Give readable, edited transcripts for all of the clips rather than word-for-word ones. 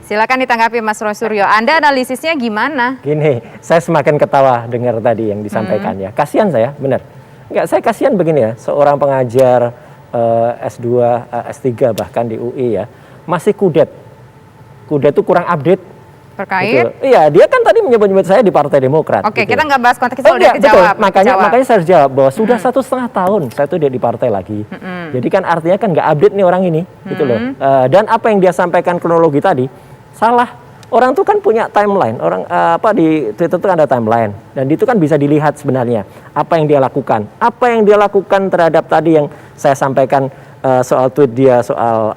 Silakan ditanggapi Mas Rosuryo. Anda analisisnya gimana? Gini, saya semakin ketawa dengar tadi yang disampaikan ya. Kasihan saya, benar. Enggak, saya kasihan begini ya, seorang pengajar S2, S3 bahkan di UI ya, masih kudet. Kudet itu kurang update. Terkait? Gitu. Iya, dia kan tadi menyebut saya di Partai Demokrat. Oke, gitu. Kita nggak bahas konteks itu, udah kejawab. Makanya saya harus jawab bahwa sudah 1,5 tahun saya tuh dia di partai lagi. Jadi kan artinya kan nggak update nih orang ini, gitu loh. Dan apa yang dia sampaikan kronologi tadi salah. Orang tuh kan punya timeline. Orang di Twitter tuh ada timeline dan itu kan bisa dilihat sebenarnya apa yang dia lakukan. Apa yang dia lakukan terhadap tadi yang saya sampaikan soal tweet dia soal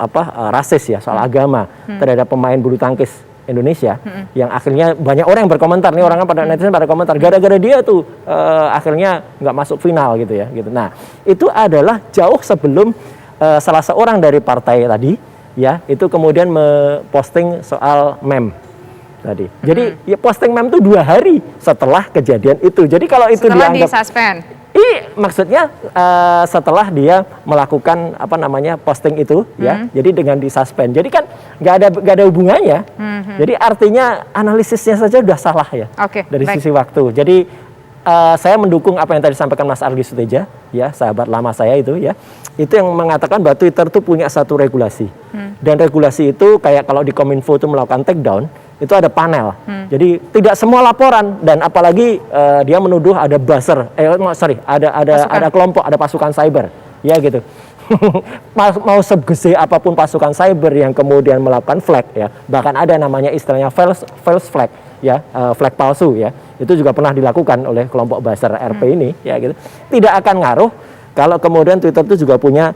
rasis ya, soal agama terhadap pemain bulu tangkis Indonesia, yang akhirnya banyak orang yang berkomentar nih, orang pada netizen pada komentar gara-gara dia tuh akhirnya nggak masuk final gitu ya gitu. Nah itu adalah jauh sebelum salah seorang dari partai tadi ya itu kemudian memposting soal meme tadi. Jadi ya posting meme itu 2 hari setelah kejadian itu. Jadi kalau itu setelah dianggap disuspend. Maksudnya setelah dia melakukan posting itu ya, jadi dengan disuspend. Jadi kan nggak ada hubungannya. Jadi artinya analisisnya saja udah salah ya dari sisi waktu. Jadi saya mendukung apa yang tadi disampaikan Mas Ardi Suteja ya, sahabat lama saya itu ya. Itu yang mengatakan bahwa Twitter itu punya satu regulasi. Dan regulasi itu kayak kalau di Kominfo itu melakukan take down, itu ada panel. Jadi tidak semua laporan dan apalagi dia menuduh ada buzzer, ada kelompok, ada pasukan cyber, ya gitu. Mau segede apapun pasukan cyber yang kemudian melakukan flag ya, bahkan ada namanya istilahnya false flag ya, flag palsu ya. Itu juga pernah dilakukan oleh kelompok buzzer RP ini ya gitu. Tidak akan ngaruh kalau kemudian Twitter itu juga punya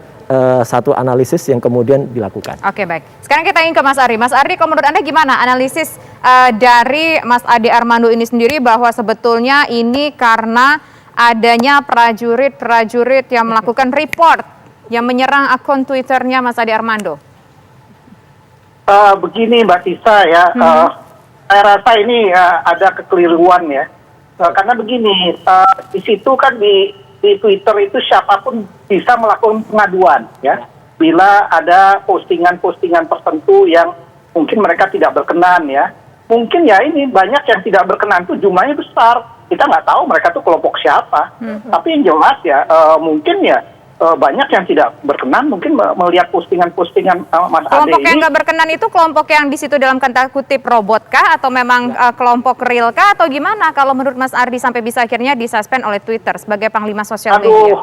satu analisis yang kemudian dilakukan. Oke, baik. Sekarang kita ingin ke Mas Ari. Mas Ari, kalau menurut Anda gimana analisis dari Mas Ade Armando ini sendiri bahwa sebetulnya ini karena adanya prajurit yang melakukan report yang menyerang akun Twitternya Mas Ade Armando? Begini Mbak Tisa ya, saya rasa ini ada kekeliruan ya. Karena begini, di situ kan di Twitter itu siapapun bisa melakukan pengaduan ya. Bila ada postingan-postingan tertentu yang mungkin mereka tidak berkenan ya. Mungkin ya ini banyak yang tidak berkenan tuh jumlahnya besar. Kita nggak tahu mereka tuh kelompok siapa. Tapi yang jelas ya mungkin ya banyak yang tidak berkenan mungkin melihat postingan-postingan Mas Ade ini. Kelompok yang nggak berkenan itu kelompok yang di situ dalam tanda kutip robot kah atau memang kelompok real kah atau gimana kalau menurut Mas Ardi sampai bisa akhirnya disuspend oleh Twitter sebagai panglima sosial media?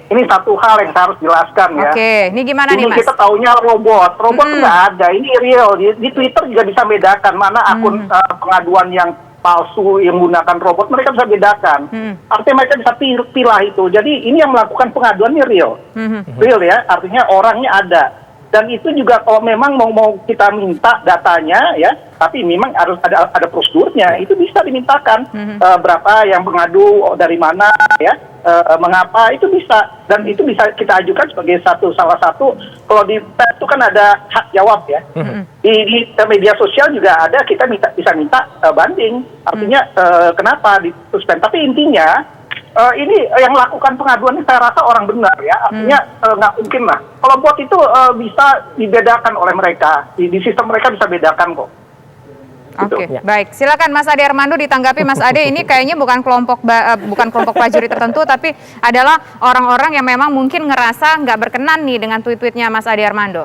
Ini satu hal yang saya harus jelaskan ya. Oke, ini gimana nih Mas? Kita taunya robot nggak ada, ini real. Di Twitter juga bisa bedakan mana akun pengaduan yang palsu yang menggunakan robot, mereka bisa bedakan. Artinya mereka bisa pilah itu. Jadi ini yang melakukan pengaduan ini real. Real ya, artinya orangnya ada. Dan itu juga kalau memang mau kita minta datanya ya, tapi memang harus ada prosedurnya, itu bisa dimintakan. Berapa yang mengadu, dari mana ya, mengapa, itu bisa. Dan itu bisa kita ajukan sebagai salah satu, kalau di pers itu kan ada hak jawab ya. Di media sosial juga ada, kita bisa minta banding. Artinya kenapa disuspend. Tapi intinya ini yang lakukan pengaduan ini saya rasa orang benar ya. Artinya nggak mungkin lah. Kalau bot itu bisa dibedakan oleh mereka. Di sistem mereka bisa bedakan kok. Oke, baik. Silakan Mas Ade Armando ditanggapi. Mas Ade, ini kayaknya bukan kelompok prajurit tertentu, tapi adalah orang-orang yang memang mungkin ngerasa nggak berkenan nih dengan tweet-tweetnya Mas Ade Armando.